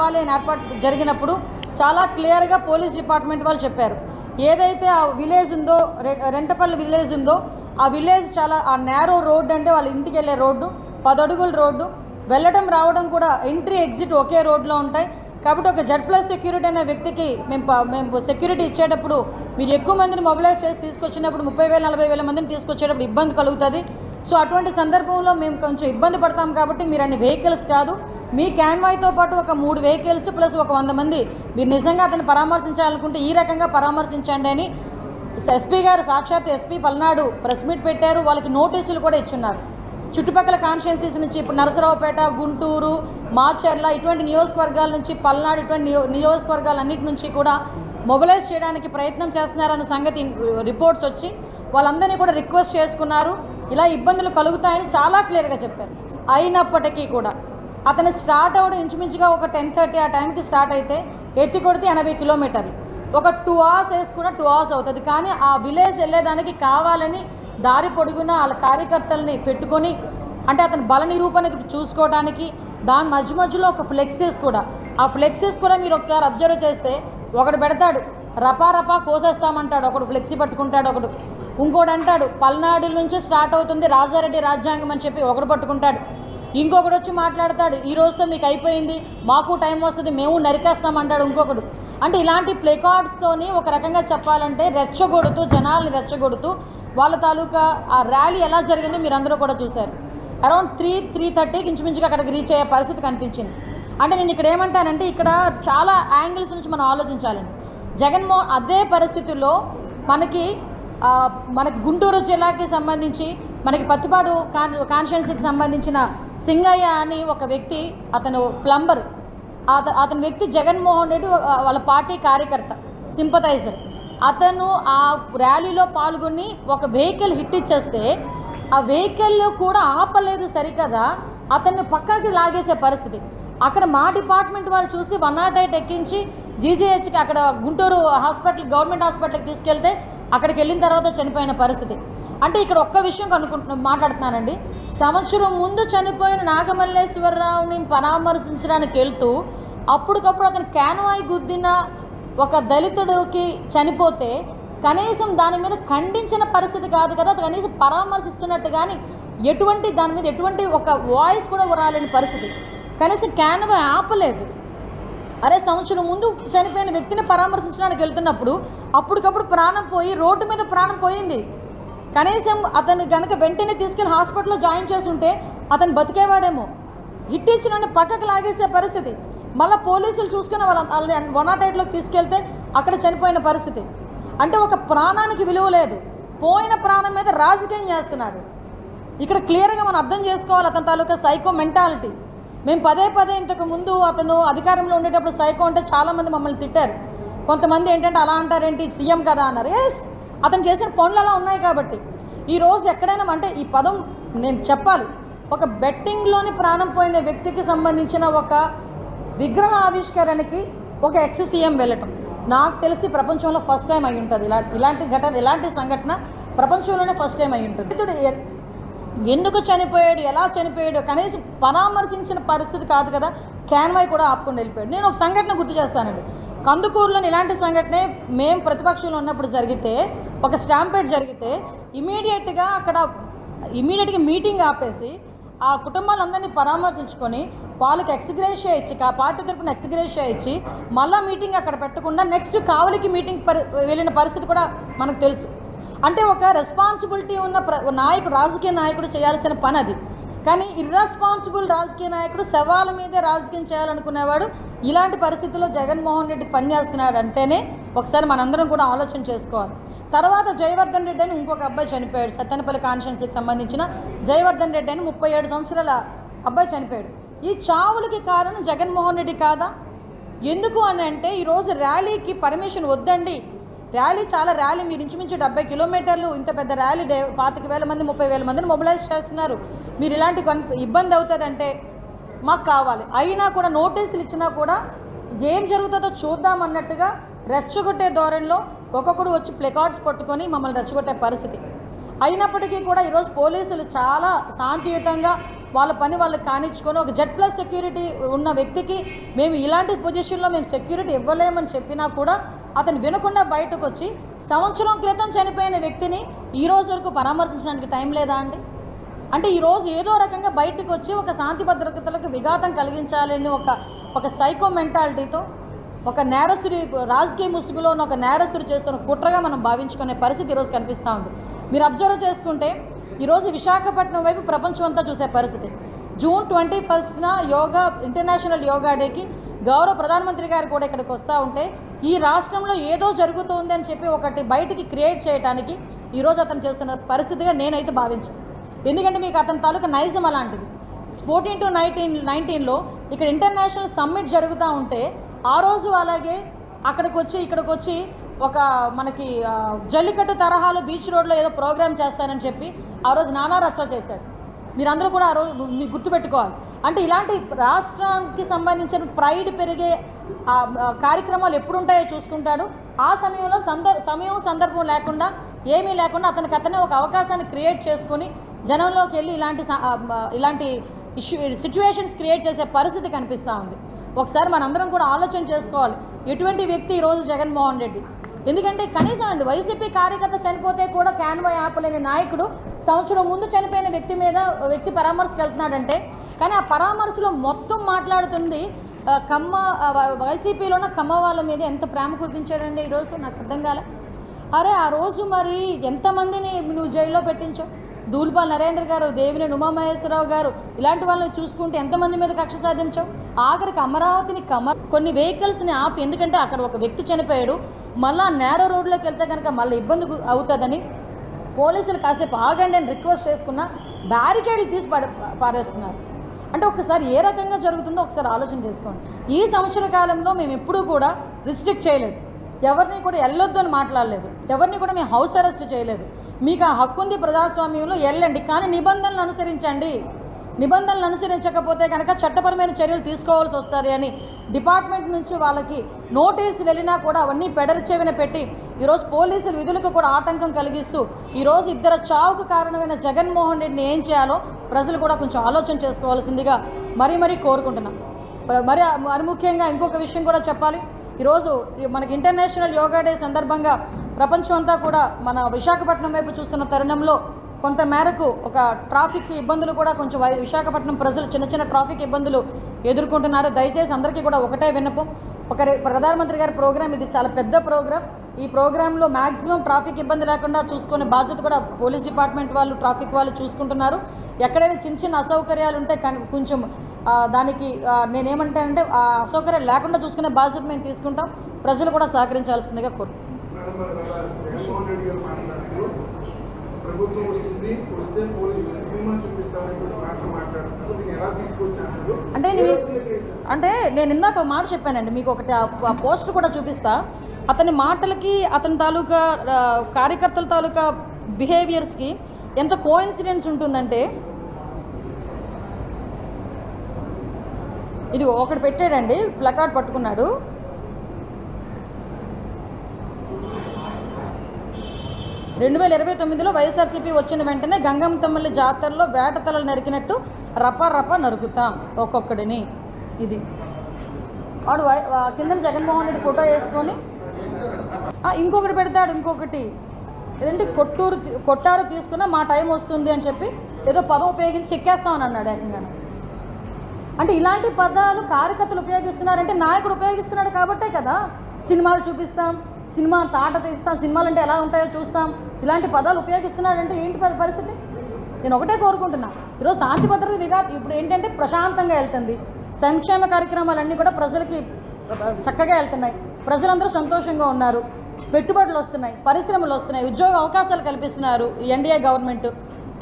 కావాలి అని ఏర్పాటు జరిగినప్పుడు చాలా క్లియర్గా పోలీస్ డిపార్ట్మెంట్ వాళ్ళు చెప్పారు. ఏదైతే ఆ విలేజ్ ఉందో, రెంటపల్లి విలేజ్ ఉందో, ఆ విలేజ్ చాలా ఆ నేరో రోడ్డు, అంటే వాళ్ళ ఇంటికి వెళ్ళే రోడ్డు 10 అడుగుల రోడ్డు, వెళ్ళడం రావడం కూడా ఎంట్రీ ఎగ్జిట్ ఒకే రోడ్లో ఉంటాయి. కాబట్టి ఒక Z+ సెక్యూరిటీ అనే వ్యక్తికి మేము సెక్యూరిటీ ఇచ్చేటప్పుడు మీరు ఎక్కువ మందిని మొబిలైజ్ చేసి తీసుకొచ్చినప్పుడు 30,000-40,000 మందిని తీసుకొచ్చేటప్పుడు ఇబ్బంది కలుగుతుంది. సో అటువంటి సందర్భంలో మేము కొంచెం ఇబ్బంది పడతాం. కాబట్టి మీరు అన్ని వెహికల్స్ కాదు, మీ క్యాన్వాయ్తో పాటు ఒక 3 వెహికల్స్ ప్లస్ ఒక 100 మంది మీరు నిజంగా అతన్ని పరామర్శించాలనుకుంటే ఈ రకంగా పరామర్శించండి అని ఎస్పీ గారు, సాక్షాత్ ఎస్పీ పల్నాడు ప్రెస్ మీట్ పెట్టారు. వాళ్ళకి నోటీసులు కూడా ఇచ్చున్నారు. చుట్టుపక్కల కాన్స్టిట్యున్సీస్ నుంచి ఇప్పుడు నరసరావుపేట, గుంటూరు, మాచర్ల ఇటువంటి నియోజకవర్గాల నుంచి, పల్నాడు ఇటువంటి నియోజకవర్గాలన్నిటి నుంచి కూడా మొబిలైజ్ చేయడానికి ప్రయత్నం చేస్తున్నారన్న సంగతి రిపోర్ట్స్ వచ్చి వాళ్ళందరినీ కూడా రిక్వెస్ట్ చేసుకున్నారు. ఇలా ఇబ్బందులు కలుగుతాయని చాలా క్లియర్గా చెప్పారు. అయినప్పటికీ కూడా అతను స్టార్ట్ అవ్వడం ఇంచుమించుగా ఒక 10:30 ఆ టైంకి స్టార్ట్ అయితే ఎత్తి కొడితే 80 కిలోమీటర్లు, ఒక 2 hours వేసుకున్న 2 hours అవుతుంది. కానీ ఆ విలేజ్ వెళ్ళేదానికి కావాలని దారి పొడుగున వాళ్ళ కార్యకర్తల్ని పెట్టుకొని, అంటే అతని బల నిరూపణకి చూసుకోవడానికి దాని మధ్యలో ఒక ఫ్లెక్సెస్ కూడా, ఆ ఫ్లెక్సెస్ కూడా మీరు ఒకసారి అబ్జర్వ్ చేస్తే ఒకడు పెడతాడు రపా కోసేస్తామంటాడు, ఒకడు ఫ్లెక్సీ పట్టుకుంటాడు, ఒకడు ఇంకోటి అంటాడు పల్నాడు నుంచి స్టార్ట్ అవుతుంది రాజారెడ్డి రాజ్యాంగం అని చెప్పి ఒకడు పట్టుకుంటాడు, ఇంకొకడు వచ్చి మాట్లాడతాడు ఈ రోజుతో మీకు అయిపోయింది, మాకు టైం వస్తుంది, మేము నరికేస్తామంటాడు ఇంకొకడు. అంటే ఇలాంటి ప్లేకార్డ్స్తోని ఒక రకంగా చెప్పాలంటే రెచ్చగొడుతూ, జనాల్ని రెచ్చగొడుతూ వాళ్ళ తాలూకా ఆ ర్యాలీ ఎలా జరిగిందో మీరు అందరూ కూడా చూశారు. అరౌండ్ 3:30కి ఇంచుమించుగా అక్కడికి రీచ్ అయ్యే పరిస్థితి కనిపించింది. అంటే నేను ఇక్కడ ఏమంటానంటే ఇక్కడ చాలా యాంగిల్స్ నుంచి మనం ఆలోచించాలండి. జగన్మోహన్ అదే పరిస్థితుల్లో మనకి గుంటూరు జిల్లాకి సంబంధించి మనకి పత్తిపాడు కాన్స్టిట్యున్సీకి సంబంధించిన సింగయ్య అని ఒక వ్యక్తి, అతను ప్లంబర్, అతని వ్యక్తి జగన్మోహన్ రెడ్డి వాళ్ళ పార్టీ కార్యకర్త, సింపథైజర్. అతను ఆ ర్యాలీలో పాల్గొని ఒక వెహికల్ హిట్ ఇచ్చేస్తే ఆ వెహికల్ కూడా ఆపలేదు సరికదా, అతన్ని పక్కకి లాగేసే పరిస్థితి. అక్కడ మా డిపార్ట్మెంట్ వాళ్ళు చూసి 108 ఎక్కించి జీజీహెచ్కి అక్కడ గుంటూరు హాస్పిటల్, గవర్నమెంట్ హాస్పిటల్కి తీసుకెళ్తే అక్కడికి వెళ్ళిన తర్వాత చనిపోయిన పరిస్థితి. అంటే ఇక్కడ ఒక్క విషయం మాట్లాడుతున్నానండి. సంవత్సరం ముందు చనిపోయిన నాగమల్లేశ్వరరావుని పరామర్శించడానికి వెళ్తూ అప్పటికప్పుడు అతను క్యాన్వాయ్ గుద్దిన ఒక దళితుడికి చనిపోతే కనీసం దాని మీద ఖండించిన పరిస్థితి కాదు కదా, కనీసం పరామర్శిస్తున్నట్టు కానీ ఎటువంటి దాని మీద ఎటువంటి ఒక వాయిస్ కూడా రాలేని పరిస్థితి. కనీసం క్యాన్వాయ్ ఆపలేదు. అరే సంవత్సరం ముందు చనిపోయిన వ్యక్తిని పరామర్శించడానికి వెళ్తున్నప్పుడు అప్పటికప్పుడు ప్రాణం పోయి, రోడ్డు మీద ప్రాణం పోయింది. కనీసం అతను కనుక వెంటనే తీసుకెళ్ళి హాస్పిటల్లో జాయిన్ చేసి ఉంటే అతను బతికేవాడేమో. హిట్ ఇచ్చిన పక్కకు లాగేసే పరిస్థితి. మళ్ళీ పోలీసులు చూసుకుని వాళ్ళని 108లోకి తీసుకెళ్తే అక్కడ చనిపోయిన పరిస్థితి. అంటే ఒక ప్రాణానికి విలువ లేదు, పోయిన ప్రాణం మీద రాజకీయం చేస్తున్నాడు. ఇక్కడ క్లియర్గా మనం అర్థం చేసుకోవాలి అతని తాలూకా సైకో మెంటాలిటీ. మేము పదే ఇంతకు ముందు అతను అధికారంలో ఉండేటప్పుడు సైకో అంటే చాలామంది మమ్మల్ని తిట్టారు. కొంతమంది ఏంటంటే అలా అంటారేంటి, సీఎం కదా అన్నారు. ఎస్, అతను చేసిన పనులు అలా ఉన్నాయి. కాబట్టి ఈరోజు ఎక్కడైనా అంటే ఈ పదం నేను చెప్పాలి, ఒక బెట్టింగ్లోని ప్రాణం పోయిన వ్యక్తికి సంబంధించిన ఒక విగ్రహ ఆవిష్కరణకి ఒక ఎక్స్-సీఎం వెళ్ళటం నాకు తెలిసి ప్రపంచంలో ఫస్ట్ టైం అయి ఉంటుంది. ఇలాంటి సంఘటన ప్రపంచంలోనే ఫస్ట్ టైం అయి ఉంటుంది. ఎందుకు చనిపోయాడు, ఎలా చనిపోయాడు కనీసం పరామర్శించిన పరిస్థితి కాదు కదా, క్యాన్వాయ్ కూడా ఆపుకొని వెళ్ళిపోయాడు. నేను ఒక సంఘటన గుర్తు చేస్తానండి. కందుకూరులో ఇలాంటి సంఘటనే మేము ప్రతిపక్షంలో ఉన్నప్పుడు జరిగితే, ఒక స్టాంపేడ్ జరిగితే ఇమీడియట్గా మీటింగ్ ఆపేసి ఆ కుటుంబాలందరినీ పరామర్శించుకొని వాళ్ళకి ఎక్స్గ్రేషియా ఇచ్చి, ఆ పార్టీ తరపున ఎక్స్గ్రేషియా ఇచ్చి మళ్ళీ మీటింగ్ అక్కడ పెట్టకుండా నెక్స్ట్ కావలికి మీటింగ్ వెళ్ళిన పరిస్థితి కూడా మనకు తెలుసు. అంటే ఒక రెస్పాన్సిబిలిటీ ఉన్న నాయకుడు, రాజకీయ నాయకుడు చేయాల్సిన పని అది. కానీ ఇర్రెస్పాన్సిబుల్ రాజకీయ నాయకుడు శవాల మీదే రాజకీయం చేయాలనుకునేవాడు ఇలాంటి పరిస్థితుల్లో జగన్మోహన్ రెడ్డి పనిచేస్తున్నాడు అంటేనే ఒకసారి మనందరం కూడా ఆలోచన చేసుకోవాలి. తర్వాత జయవర్ధన్ రెడ్డి అని ఇంకొక అబ్బాయి చనిపోయాడు. సత్తెనపల్లి కాన్స్టిట్యున్సీకి సంబంధించిన జయవర్ధన్ రెడ్డి అని 37 సంవత్సరాల అబ్బాయి చనిపోయాడు. ఈ చావులకి కారణం జగన్మోహన్ రెడ్డి కాదా? ఎందుకు అని అంటే ఈరోజు ర్యాలీకి పర్మిషన్ వద్దండి, ర్యాలీ మీరు ఇంచుమించు 70 కిలోమీటర్లు, ఇంత పెద్ద ర్యాలీ 25,000 మంది 30,000 మందిని మొబిలైజ్ చేస్తున్నారు, మీరు ఇలాంటి ఇబ్బంది అవుతుందంటే మాకు కావాలి. అయినా కూడా నోటీసులు ఇచ్చినా కూడా ఏం జరుగుతుందో చూద్దాం అన్నట్టుగా రెచ్చగొట్టే ధోరణిలో ఒక్కొక్కడు వచ్చి ప్లేకార్డ్స్ పట్టుకొని మమ్మల్ని రెచ్చగొట్టే పరిస్థితి. అయినప్పటికీ కూడా ఈరోజు పోలీసులు చాలా శాంతియుతంగా వాళ్ళ పని వాళ్ళు కానిచ్చుకొని ఒక Z+ సెక్యూరిటీ ఉన్న వ్యక్తికి మేము ఇలాంటి పొజిషన్లో మేము సెక్యూరిటీ ఇవ్వలేమని చెప్పినా కూడా అతను వినకుండా బయటకు వచ్చి సంవత్సరం క్రితం చనిపోయిన వ్యక్తిని ఈ రోజు వరకు పరామర్శించడానికి టైం లేదా అండి? అంటే ఈరోజు ఏదో రకంగా బయటకు వచ్చి ఒక శాంతి భద్రతలకు విఘాతం కలిగించాలని ఒక సైకో మెంటాలిటీతో ఒక నేరస్తుడి రాజకీయ ముసుగులో ఉన్న ఒక నేరస్తుడు చేస్తున్న కుట్రగా మనం భావించుకునే పరిస్థితి ఈరోజు కనిపిస్తూ ఉంది. మీరు అబ్జర్వ్ చేసుకుంటే ఈరోజు విశాఖపట్నం వైపు ప్రపంచం అంతా చూసే పరిస్థితి. జూన్ 21న ఇంటర్నేషనల్ యోగా డేకి గౌరవ ప్రధానమంత్రి గారు కూడా ఇక్కడికి వస్తూ ఉంటే ఈ రాష్ట్రంలో ఏదో జరుగుతుంది అని చెప్పి ఒకటి బయటికి క్రియేట్ చేయడానికి ఈరోజు అతను చేస్తున్న పరిస్థితిగా నేనైతే భావించాను. ఎందుకంటే మీకు అతని తాలూకా నైజం అలాంటిది. 14 to 19లో ఇక్కడ ఇంటర్నేషనల్ సమ్మిట్ జరుగుతూ ఉంటే ఆ రోజు అలాగే ఇక్కడికి వచ్చి ఒక మనకి జల్లికట్టు తరహాలో బీచ్ రోడ్లో ఏదో ప్రోగ్రామ్ చేస్తానని చెప్పి ఆ రోజు నానా రచ్చ చేశాడు. మీరందరూ కూడా ఆ రోజు మీకు గుర్తుపెట్టుకోవాలి. అంటే ఇలాంటి రాష్ట్రానికి సంబంధించిన ప్రైడ్ పెరిగే కార్యక్రమాలు ఎప్పుడుంటాయో చూసుకుంటాడు. ఆ సమయంలో సందర్భం లేకుండా ఏమీ లేకుండా అతనే ఒక అవకాశాన్ని క్రియేట్ చేసుకొని జనంలోకి వెళ్ళి ఇలాంటి సిచ్యువేషన్స్ క్రియేట్ చేసే పరిస్థితి కనిపిస్తూ ఉంది. ఒకసారి మనందరం కూడా ఆలోచన చేసుకోవాలి ఎటువంటి వ్యక్తి ఈరోజు జగన్మోహన్ రెడ్డి. ఎందుకంటే కనీసం అండి వైసీపీ కార్యకర్త చనిపోతే కూడా క్యాన్వాయ్ ఆపలేని నాయకుడు సంవత్సరం ముందు చనిపోయిన వ్యక్తి పరామర్శకు వెళ్తున్నాడంటే, కానీ ఆ పరామర్శలో మొత్తం మాట్లాడుతుంది వైసీపీలో ఉన్న కమ్మ వాళ్ళ మీద ఎంత ప్రేమ కురిపించాడండి ఈరోజు నాకు అర్థం కాలే. అరే ఆ రోజు మరి ఎంతమందిని నువ్వు జైల్లో పెట్టించావు? దూల్పాల్ నరేంద్ర గారు, దేవినేని ఉమామహేశ్వరరావు గారు ఇలాంటి వాళ్ళని చూసుకుంటే ఎంతమంది మీద కక్ష సాధించావు? ఆఖరికి అమరావతిని కొన్ని వెహికల్స్ని ఆపి, ఎందుకంటే అక్కడ ఒక వ్యక్తి చనిపోయాడు, మళ్ళీ నేరో రోడ్లోకి వెళ్తే కనుక మళ్ళీ ఇబ్బంది అవుతుందని పోలీసులు కాసేపు ఆగండి అని రిక్వెస్ట్ చేసుకున్న బ్యారికేడ్లు తీసి పారేస్తున్నారు. అంటే ఒకసారి ఏ రకంగా జరుగుతుందో ఒకసారి ఆలోచన చేసుకోండి. ఈ సంవత్సర కాలంలో మేము ఎప్పుడూ కూడా రిస్ట్రిక్ట్ చేయలేదు, ఎవరిని కూడా వెళ్ళొద్దు అని మాట్లాడలేదు, ఎవరిని కూడా మేము హౌస్ అరెస్ట్ చేయలేదు. మీకు ఆ హక్కు ఉంది ప్రజాస్వామ్యంలో, వెళ్ళండి, కానీ నిబంధనలు అనుసరించండి. నిబంధనలు అనుసరించకపోతే కనుక చట్టపరమైన చర్యలు తీసుకోవాల్సి వస్తుంది అని డిపార్ట్మెంట్ నుంచి వాళ్ళకి నోటీసులు వెళ్ళినా కూడా అవన్నీ చెవిన పెట్టి ఈరోజు పోలీసుల విధులకు కూడా ఆటంకం కలిగిస్తూ ఈరోజు ఇద్దరు చావుకు కారణమైన జగన్మోహన్ రెడ్డిని ఏం చేయాలో ప్రజలు కూడా కొంచెం ఆలోచన చేసుకోవాల్సిందిగా మరీ కోరుకుంటున్నాం. మరి ముఖ్యంగా ఇంకొక విషయం కూడా చెప్పాలి. ఈరోజు మనకి ఇంటర్నేషనల్ యోగా డే సందర్భంగా ప్రపంచం అంతా కూడా మన విశాఖపట్నం వైపు చూస్తున్న తరుణంలో కొంత మేరకు ఒక ట్రాఫిక్ ఇబ్బందులు కూడా కొంచెం విశాఖపట్నం ప్రజలు చిన్న ట్రాఫిక్ ఇబ్బందులు ఎదుర్కొంటున్నారు. దయచేసి అందరికీ కూడా ఒకటే విన్నపం, ప్రధానమంత్రి గారి ప్రోగ్రాం ఇది చాలా పెద్ద ప్రోగ్రాం. ఈ ప్రోగ్రాంలో మ్యాక్సిమం ట్రాఫిక్ ఇబ్బంది లేకుండా చూసుకునే బాధ్యత కూడా పోలీస్ డిపార్ట్మెంట్ వాళ్ళు, ట్రాఫిక్ వాళ్ళు చూసుకుంటున్నారు. ఎక్కడైనా చిన్న అసౌకర్యాలు ఉంటే కొంచెం దానికి నేనేమంటానంటే ఆ అసౌకర్యాలు లేకుండా చూసుకునే బాధ్యత మేము తీసుకుంటాం. ప్రజలు కూడా సహకరించాల్సిందిగా కోరుకుంటున్నాం. అంటే నేను ఇందాక ఒక మాట చెప్పానండి, మీకు ఒకటి పోస్ట్ కూడా చూపిస్తా. అతని మాటలకి అతని తాలూకా కార్యకర్తల తాలూకా బిహేవియర్స్కి ఎంత కోఇన్సిడెన్స్ ఉంటుందంటే, ఇది ఒకటి పెట్టాడండి, ప్లకార్డ్ పట్టుకున్నాడు. రెండు 2029లో వైఎస్ఆర్సీపీ వచ్చిన వెంటనే గంగమ్మ తమ్మిళ్ళ జాతరలో వేట తలలు నరికినట్టు రప నరుకుతాం ఒక్కొక్కడిని. ఇది వాడు కింద జగన్మోహన్ రెడ్డి ఫోటో వేసుకొని ఇంకొకటి పెడతాడు. ఇంకొకటి ఏదంటే కొట్టారు తీసుకున్నా మా టైం వస్తుంది అని చెప్పి ఏదో పదం ఉపయోగించి చెక్కేస్తామని అన్నాడు ఏకంగా. అంటే ఇలాంటి పదాలు కార్యకర్తలు ఉపయోగిస్తున్నారంటే నాయకుడు ఉపయోగిస్తున్నాడు కాబట్టే కదా. సినిమాలు చూపిస్తాం, సినిమా తాట తీస్తాం, సినిమాలు అంటే ఎలా ఉంటాయో చూస్తాం, ఇలాంటి పదాలు ఉపయోగిస్తున్నాడంటే ఏంటి పరిస్థితి? నేను ఒకటే కోరుకుంటున్నా, ఈరోజు శాంతి భద్రత ఇప్పుడు ఏంటంటే ప్రశాంతంగా వెళ్తుంది, సంక్షేమ కార్యక్రమాలన్నీ కూడా ప్రజలకి చక్కగా వెళ్తున్నాయి, ప్రజలందరూ సంతోషంగా ఉన్నారు, పెట్టుబడులు వస్తున్నాయి, పరిశ్రమలు వస్తున్నాయి, ఉద్యోగ అవకాశాలు కల్పిస్తున్నారు ఎన్డీఏ గవర్నమెంట్,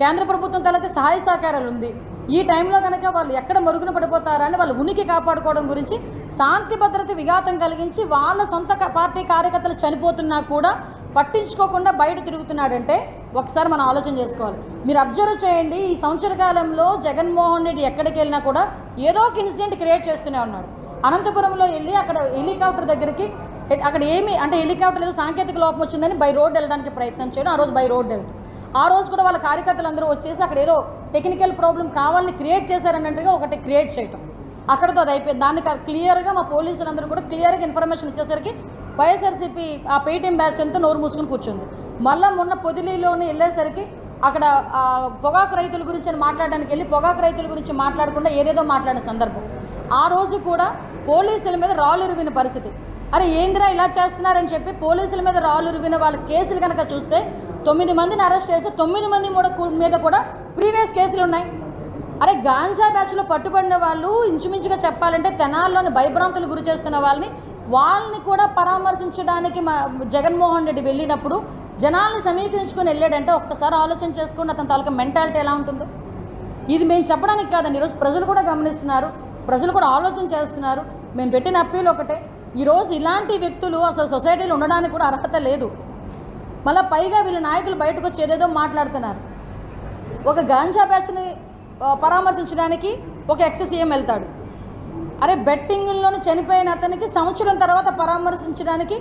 కేంద్ర ప్రభుత్వం తలకి సహాయ సహకారాలు ఉంది. ఈ టైంలో కనుక వాళ్ళు ఎక్కడ మరుగున పడిపోతారని వాళ్ళ ఉనికి కాపాడుకోవడం గురించి శాంతి భద్రత విఘాతం కలిగించి వాళ్ళ సొంత పార్టీ కార్యకర్తలు చనిపోతున్నా కూడా పట్టించుకోకుండా బయట తిరుగుతున్నాడంటే ఒకసారి మనం ఆలోచన చేసుకోవాలి. మీరు అబ్జర్వ్ చేయండి, ఈ సంవత్సర కాలంలో జగన్మోహన్ రెడ్డి ఎక్కడికి వెళ్ళినా కూడా ఏదో ఒక ఇన్సిడెంట్ క్రియేట్ చేస్తూనే ఉన్నాడు. అనంతపురంలో వెళ్ళి అక్కడ హెలికాప్టర్ దగ్గరికి అక్కడ ఏమి అంటే హెలికాప్టర్ ఏదో సాంకేతిక లోపం వచ్చిందని బై రోడ్ వెళ్ళడానికి ప్రయత్నం చేయడం, ఆ రోజు బై రోడ్ వెళ్ళడం. ఆ రోజు కూడా వాళ్ళ కార్యకర్తలు అందరూ వచ్చేసి అక్కడ ఏదో టెక్నికల్ ప్రాబ్లం కావాలని క్రియేట్ చేశారన్నట్టుగా ఒకటి క్రియేట్ చేయటం, అక్కడతో అది అయిపోయింది. దాన్ని క్లియర్గా మా పోలీసులందరూ కూడా క్లియర్గా ఇన్ఫర్మేషన్ ఇచ్చేసరికి వైఎస్ఆర్సీపీ ఆ పేటీఎం బ్యాచ్ అంతా నోరు మూసుకుని కూర్చుంది. మళ్ళీ మొన్న పొదిలిలోనే వెళ్ళేసరికి అక్కడ పొగాకు రైతుల గురించి అని మాట్లాడడానికి వెళ్ళి పొగాకు రైతుల గురించి మాట్లాడకుండా ఏదేదో మాట్లాడిన సందర్భం. ఆ రోజు కూడా పోలీసుల మీద రాళ్ళు ఇరివిన పరిస్థితి. అరే ఏందిరా ఇలా చేస్తున్నారని చెప్పి పోలీసుల మీద రాళ్ళు ఇరివిన వాళ్ళ కేసులు కనుక చూస్తే 9 మందిని అరెస్ట్ చేసి 9 మంది మీద కూడా ప్రీవియస్ కేసులు ఉన్నాయి. అరే గాంజా బ్యాచ్లో పట్టుబడిన వాళ్ళు ఇంచుమించుగా చెప్పాలంటే తెనాల్లోని భయభ్రాంతులు గురి చేస్తున్న వాళ్ళని కూడా పరామర్శించడానికి జగన్మోహన్ రెడ్డి వెళ్ళినప్పుడు జనాల్ని సమీకరించుకొని వెళ్ళాడంటే ఒక్కసారి ఆలోచన చేసుకుని అతని తాలూకా మెంటాలిటీ ఎలా ఉంటుందో. ఇది మేము చెప్పడానికి కాదండి, ఈరోజు ప్రజలు కూడా గమనిస్తున్నారు, ప్రజలు కూడా ఆలోచన చేస్తున్నారు. మేము పెట్టిన అప్పీల్ ఒకటే, ఈరోజు ఇలాంటి వ్యక్తులు అసలు సొసైటీలో ఉండడానికి కూడా అర్హత లేదు. మళ్ళీ పైగా వీళ్ళ నాయకులు బయటకు వచ్చి ఏదేదో మాట్లాడుతున్నారు. ఒక గాంజా బ్యాచ్ని పరామర్శించడానికి ఒక ఎక్స్-సీఎం వెళ్తాడు. అరే బెట్టింగ్లోని చనిపోయిన అతనికి సంవత్సరం తర్వాత పరామర్శించడానికి